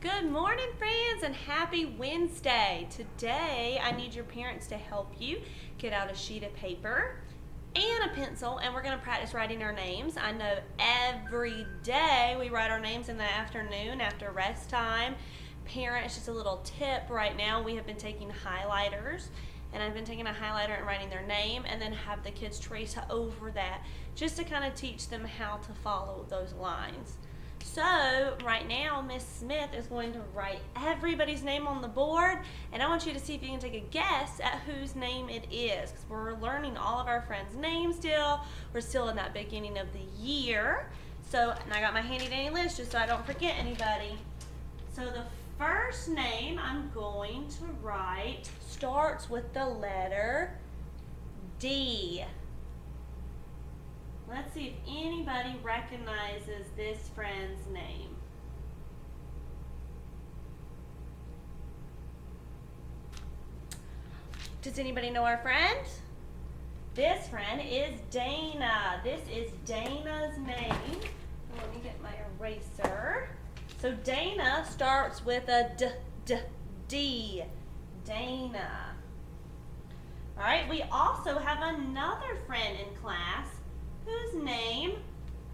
Good morning, friends, and happy Wednesday. Today, I need your parents to help you get out a sheet of paper and a pencil, and we're going to practice writing our names. I know every day we write our names in the afternoon after rest time. Parents, just a little tip right now, we have been taking highlighters, and I've been taking a highlighter and writing their name, and then have the kids trace over that just to kind of teach them how to follow those lines. So right now, Miss Smith is going to write everybody's name on the board, and I want you to see if you can take a guess at whose name it is, because we're learning all of our friends' names still. We're still in that beginning of the year. So, and I got my handy dandy list just so I don't forget anybody. So the first name I'm going to write starts with the letter D. Let's see if anybody recognizes this friend's name. Does anybody know our friend? This friend is Dana. This is Dana's name. Let me get my eraser. So Dana starts with a D. Dana. All right, we also have another friend in class whose name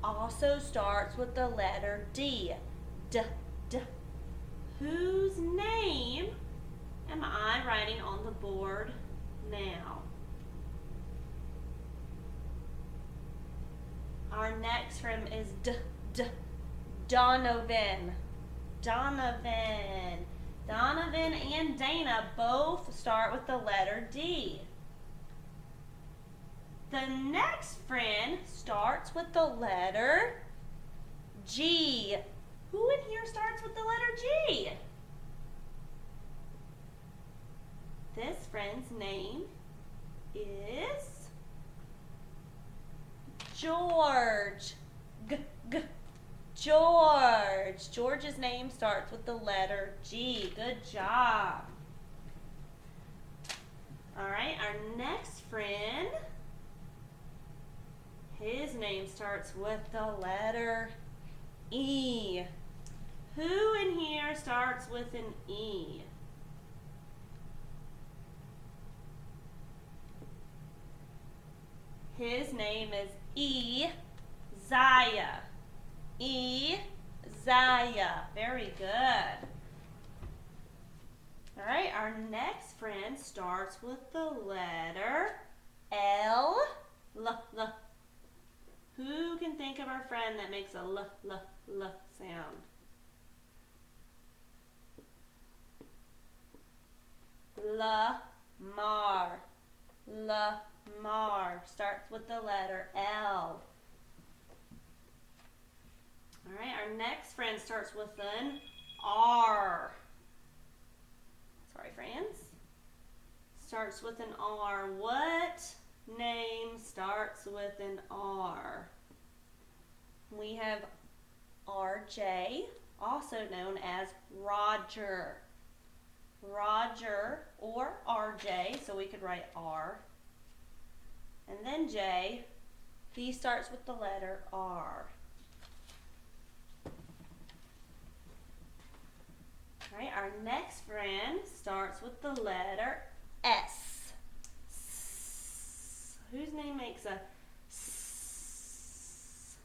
also starts with the letter D. Whose name am I writing on the board now? Our next friend is Donovan. Donovan. Donovan and Dana both start with the letter D. The next friend starts with the letter G. Who in here starts with the letter G? This friend's name is George. George. George's name starts with the letter G. Good job. All right, our next friend, his name starts with the letter E. Who in here starts with an E? His name is Isaiah. Isaiah. Very good. All right, our next friend starts with the letter L. Who can think of our friend that makes a L sound? Lamar. Lamar starts with the letter L. All right, our next friend starts with an R. Sorry, friends. Starts with an R. What name starts with an R? We have RJ, also known as Roger. Roger or RJ, so we could write R. And then J, he starts with the letter R. All right, our next friend starts with the letter S. Whose name makes a S?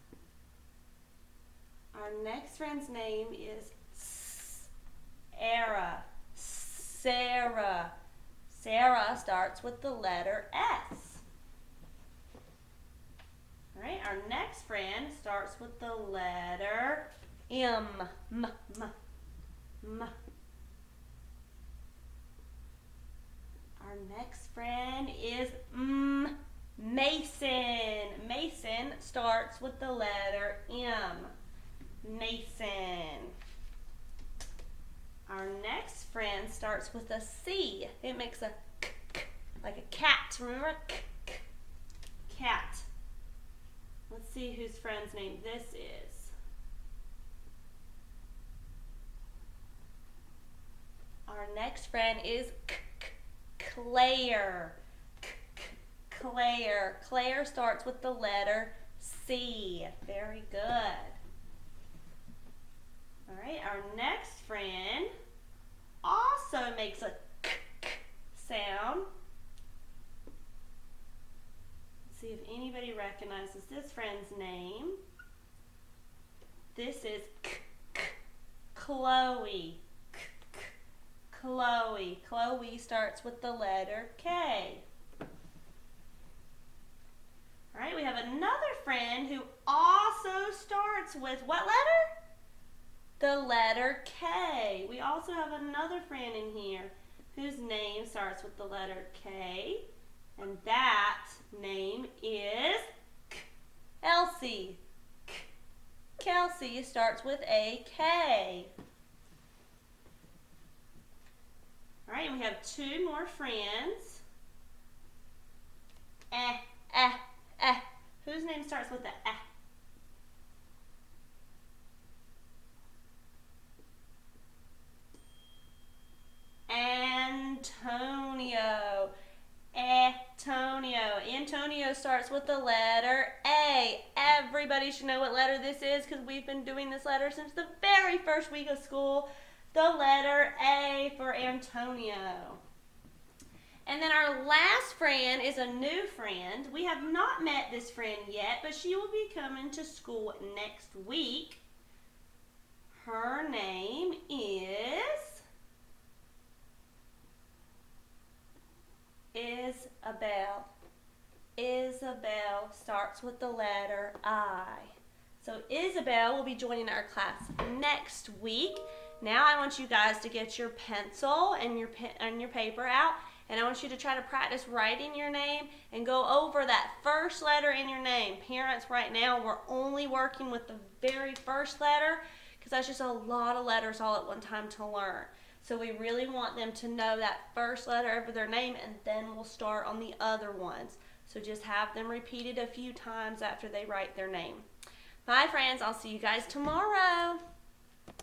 Our next friend's name is Sarah. Sarah. Sarah starts with the letter S. All right, our next friend starts with the letter M. M. Our next friend is Mason. Mason starts with the letter M. Mason. Our next friend starts with a C. It makes a k, like a cat. Remember? Cat. Let's see whose friend's name this is. Our next friend is Claire. Claire. Claire starts with the letter C. Very good. All right, our next friend makes a k sound. Let's see if anybody recognizes this friend's name. This is Khloe. Khloe. Khloe starts with the letter K. All right, we have another friend who also starts with what letter? The letter K. We also have another friend in here whose name starts with the letter K, and that name is Elsie. Kelsey starts with a K. All right, and we have two more friends. Whose name starts with the Antonio. Antonio starts with the letter A. Everybody should know what letter this is because we've been doing this letter since the very first week of school. The letter A for Antonio. And then our last friend is a new friend. We have not met this friend yet, but she will be coming to school next week. Her name is Isabel. Isabel starts with the letter I. So Isabel will be joining our class next week. Now I want you guys to get your pencil and your pen and your paper out, and I want you to try to practice writing your name and go over that first letter in your name. Parents, right now we're only working with the very first letter because that's just a lot of letters all at one time to learn. So we really want them to know that first letter of their name, and then we'll start on the other ones. So just have them repeated a few times after they write their name. Bye, friends. I'll see you guys tomorrow.